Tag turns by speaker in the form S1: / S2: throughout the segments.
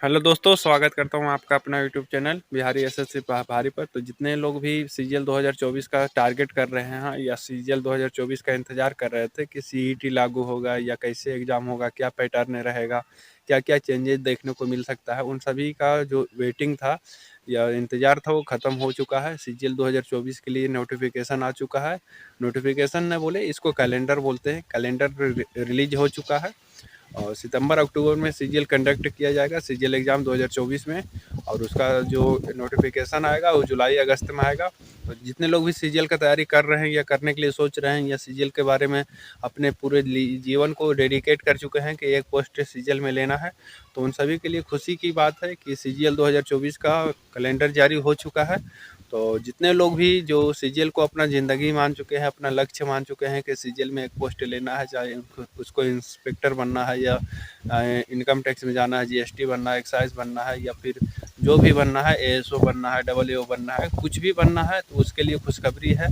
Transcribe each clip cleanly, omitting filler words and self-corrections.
S1: Hello दोस्तों, स्वागत करता हूं आपका अपना यूट्यूब चैनल बिहारी एसएससी भारी पर। तो जितने लोग भी सीजीएल 2024 का टारगेट कर रहे हैं या सीजीएल 2024 का इंतज़ार कर रहे थे कि सीईटी लागू होगा या कैसे एग्ज़ाम होगा, क्या पैटर्न रहेगा, क्या-क्या चेंजेस देखने को मिल सकता है, उन सभी का जो वेटिंग था या इंतज़ार था वो ख़त्म हो चुका है। सीजीएल 2024 के लिए नोटिफिकेशन आ चुका है। नोटिफिकेशन न बोले, इसको कैलेंडर बोलते हैं। कैलेंडर रिलीज हो चुका है और सितंबर अक्टूबर में सीजीएल कंडक्ट किया जाएगा, सीजीएल एग्ज़ाम 2024 में। और उसका जो नोटिफिकेशन आएगा वो जुलाई अगस्त में आएगा। तो जितने लोग भी सीजीएल का तैयारी कर रहे हैं या करने के लिए सोच रहे हैं या सीजीएल के बारे में अपने पूरे जीवन को डेडिकेट कर चुके हैं कि एक पोस्ट सीजीएल में लेना है, तो उन सभी के लिए खुशी की बात है कि सीजीएल 2024 का कैलेंडर जारी हो चुका है। तो जितने लोग भी जो सीजीएल को अपना ज़िंदगी मान चुके हैं, अपना लक्ष्य मान चुके हैं कि सीजीएल में एक पोस्ट लेना है, चाहे उसको इंस्पेक्टर बनना है या इनकम टैक्स में जाना है, जीएसटी बनना है, एक्साइज बनना है या फिर जो भी बनना है, एएसओ बनना है, डबलएओ बनना है, कुछ भी बनना है, तो उसके लिए खुशखबरी है।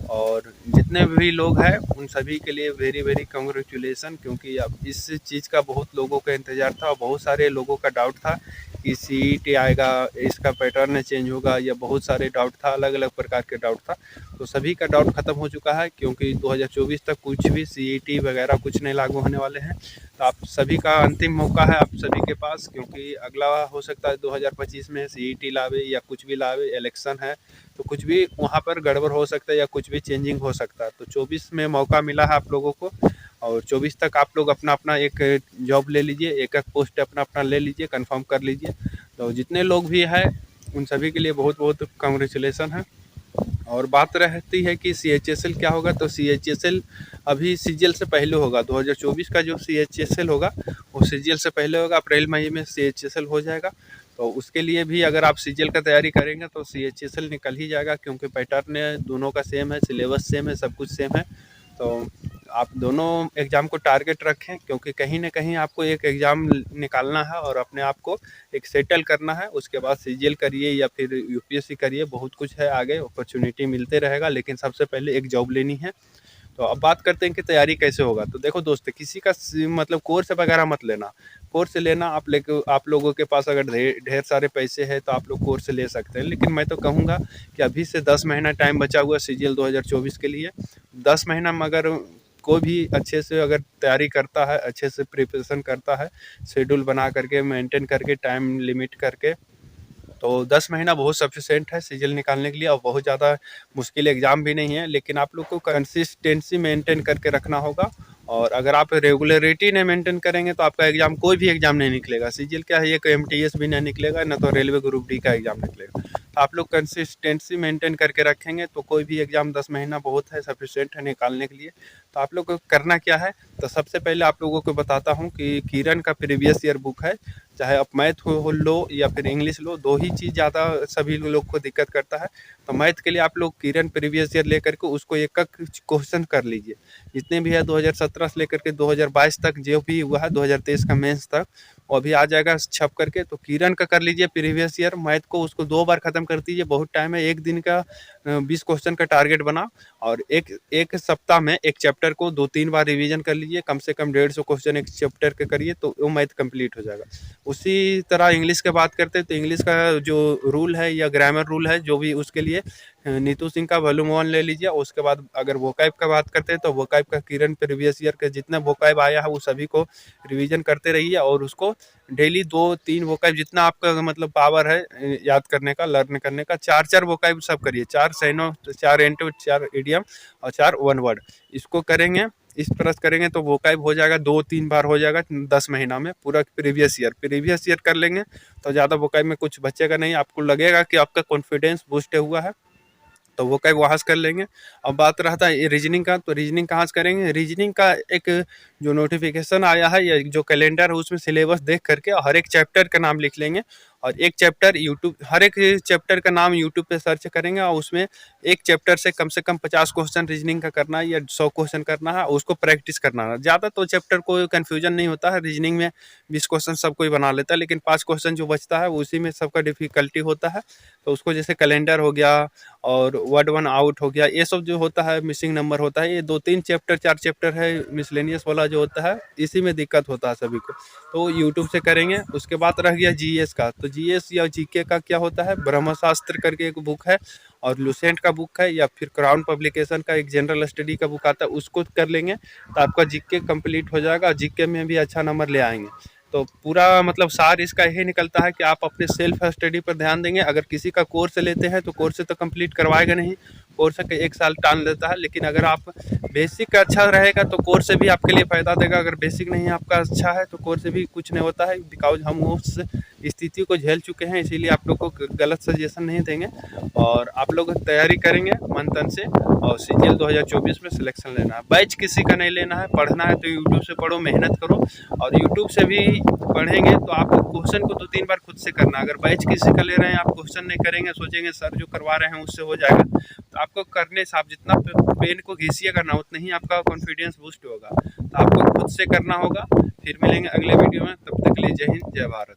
S1: और जितने भी लोग हैं उन सभी के लिए वेरी वेरी कांग्रेचुलेसन, क्योंकि अब इस चीज़ का बहुत लोगों का इंतज़ार था और बहुत सारे लोगों का डाउट था कि सीईटी आएगा, इसका पैटर्न चेंज होगा, या बहुत सारे डाउट था, अलग अलग प्रकार के डाउट था। तो सभी का डाउट ख़त्म हो चुका है, क्योंकि 2024 तक कुछ भी सीईटी वगैरह कुछ नहीं लागू होने वाले हैं। तो आप सभी का अंतिम मौका है आप सभी के पास, क्योंकि अगला हो सकता है 2025 में सीईटी लावे या कुछ भी लावे, इलेक्शन है तो कुछ भी वहाँ पर गड़बड़ हो सकता है या कुछ भी चेंजिंग हो सकता है। तो 24 में मौका मिला है आप लोगों को, और 24 तक आप लोग अपना अपना एक जॉब ले लीजिए, एक एक पोस्ट अपना अपना ले लीजिए, कंफर्म कर लीजिए। तो जितने लोग भी हैं उन सभी के लिए बहुत बहुत कांग्रेचुलेसन है। और बात रहती है कि सीएचएसएल क्या होगा, तो सीएचएसएल अभी सीजीएल से पहले होगा। 2024 का जो सीएचएसएल होगा वो सीजीएल से पहले होगा, अप्रैल मई में सीएचएसएल हो जाएगा। तो उसके लिए भी अगर आप सीजीएल का तैयारी करेंगे तो सीएचएसएल निकल ही जाएगा, क्योंकि पैटर्न दोनों का सेम है, सिलेबस सेम है, सब कुछ सेम है। तो आप दोनों एग्ज़ाम को टारगेट रखें, क्योंकि कहीं न कहीं आपको एक एग्ज़ाम निकालना है और अपने आप को एक सेटल करना है। उसके बाद सीजीएल करिए या फिर यूपीएससी करिए, बहुत कुछ है आगे, अपॉर्चुनिटी मिलते रहेगा, लेकिन सबसे पहले एक जॉब लेनी है। तो अब बात करते हैं कि तैयारी कैसे होगा। तो देखो दोस्त, किसी का मतलब कोर्स वगैरह मत लेना। कोर्स लेना आप लोगों के पास अगर ढेर सारे पैसे हैं तो आप लोग कोर्स ले सकते हैं, लेकिन मैं तो कहूँगा कि अभी से 10 महीना टाइम बचा हुआ है सीजीएल 2024 के लिए। 10 महीना में अगर कोई भी अच्छे से अगर तैयारी करता है, अच्छे से प्रिपरेशन करता है, शेड्यूल बना करके, मेंटेन करके, टाइम लिमिट करके, तो 10 महीना बहुत सफिशिएंट है सीजीएल निकालने के लिए। और बहुत ज़्यादा मुश्किल एग्ज़ाम भी नहीं है, लेकिन आप लोग को कंसिस्टेंसी मेंटेन करके रखना होगा। और अगर आप रेगुलरिटी नहीं मेंटेन करेंगे तो आपका एग्ज़ाम, कोई भी एग्ज़ाम नहीं निकलेगा। सीजीएल क्या है, ये कोई एमटीएस भी नहीं निकलेगा, ना तो रेलवे ग्रुप डी का एग्ज़ाम निकलेगा। तो आप लोग कंसिस्टेंसी मेंटेन करके रखेंगे तो कोई भी एग्ज़ाम 10 महीना बहुत है, सफिशिएंट है निकालने के लिए। तो आप लोग को करना क्या है, तो सबसे पहले आप लोगों को बताता हूँ कि किरण का प्रीवियस ईयर बुक है, चाहे आप मैथ हो लो या फिर इंग्लिश लो, दो ही चीज़ ज़्यादा सभी लोग को दिक्कत करता है। तो मैथ के लिए आप लोग किरण प्रीवियस ईयर लेकर के उसको एक एक क्वेश्चन कर लीजिए, जितने भी है 2017 से लेकर के 2022 तक जो भी हुआ है, 2023 का मेंस तक वो अभी आ जाएगा छप करके। तो किरण का कर लीजिए प्रीवियस ईयर मैथ को, उसको 2 बार ख़त्म कर दीजिए, बहुत टाइम है। एक दिन का 20 क्वेश्चन का टारगेट बना, और एक एक सप्ताह में एक चैप्टर को 2-3 बार रिवीजन कर लीजिए, कम से कम 150 क्वेश्चन एक चैप्टर के करिए, तो वो मैथ कंप्लीट हो जाएगा। उसी तरह इंग्लिश की बात करते हैं तो इंग्लिश का जो रूल है या ग्रामर रूल है जो भी, उसके लिए नीतू सिंह का वॉल्यूम 1 ले लीजिए। उसके बाद अगर वोकैब का बात करते हैं तो वोकैब का किरण प्रीवियस ईयर के जितना वोकैब आया है वो सभी को रिवीजन करते रहिए, और उसको डेली 2-3 वोकैब जितना आपका मतलब पावर है याद करने का, लर्न करने का, 4-4 वोकैब सब करिए, 4 सैनो, 4 एंटो, 4 इडियम और 4 वन वर्ड। इसको करेंगे, इस तरह से करेंगे तो वोकैब हो जाएगा, 2-3 बार हो जाएगा 10 महीना में पूरा। प्रीवियस ईयर कर लेंगे तो ज़्यादा वोकैब में कुछ बचेगा नहीं, आपको लगेगा कि आपका कॉन्फिडेंस बूस्ट हुआ है, तो वो कैब वहाँ से कर लेंगे। अब बात रहता है रीजनिंग का, तो रीजनिंग कहाँ से करेंगे। रीजनिंग का एक जो नोटिफिकेशन आया है या जो कैलेंडर है उसमें सिलेबस देख करके हर एक चैप्टर का नाम लिख लेंगे, और एक चैप्टर यूट्यूब, हर एक चैप्टर का नाम यूट्यूब पे सर्च करेंगे और उसमें एक चैप्टर से कम 50 क्वेश्चन रीजनिंग का करना है या 100 क्वेश्चन करना है, उसको प्रैक्टिस करना है। ज़्यादा तो चैप्टर को कन्फ्यूजन नहीं होता है, रीजनिंग में 20 क्वेश्चन सब कोई बना लेता है, लेकिन 5 क्वेश्चन जो बचता है उसी में सबका डिफिकल्टी होता है। तो उसको जैसे कैलेंडर हो गया और वर्ड वन आउट हो गया, ये सब जो होता है, मिसिंग नंबर होता है, ये 2-3 चैप्टर 4 चैप्टर है मिसलेनियस वाला जो होता है, इसी में दिक्कत होता है सभी को। तो यूट्यूब से करेंगे। उसके बाद रह गया जीएस का, तो जीएस या जीके का क्या होता है, ब्रह्मशास्त्र करके एक बुक है और लुसेंट का बुक है या फिर क्राउन पब्लिकेशन का एक जनरल स्टडी का बुक आता है, उसको कर लेंगे तो आपका जीके कंप्लीट हो जाएगा। जीके में भी अच्छा नंबर ले आएंगे। तो पूरा मतलब सार इसका यही निकलता है कि आप अपने सेल्फ स्टडी पर ध्यान देंगे। अगर किसी का कोर्स लेते हैं तो कोर्स तो कंप्लीट करवाएगा नहीं, कोर्स का 1 साल टाल देता है, लेकिन अगर आप बेसिक अच्छा रहेगा तो कोर्स से भी आपके लिए फ़ायदा देगा। अगर बेसिक नहीं आपका अच्छा है तो कोर्स से भी कुछ नहीं होता है, बिकॉज हम उस स्थिति को झेल चुके हैं, इसीलिए आप लोग को गलत सजेशन नहीं देंगे। और आप लोग तैयारी करेंगे मन तन से और सीजीएल 2024 में सिलेक्शन लेना है। बैच किसी का नहीं लेना है, पढ़ना है तो यूट्यूब से पढ़ो, मेहनत करो। और यूट्यूब से भी पढ़ेंगे तो आप क्वेश्चन को 2-3 बार खुद से करना। अगर बैच किसी का ले रहे हैं, आप क्वेश्चन नहीं करेंगे, सोचेंगे सर जो करवा रहे हैं उससे हो जाएगा, तो आपको करने से आप जितना पेन को घिसिएगा ना उतना ही आपका कॉन्फिडेंस बूस्ट होगा। तो आपको खुद से करना होगा। फिर मिलेंगे अगले वीडियो में, तब तक के लिए जय हिंद, जय भारत।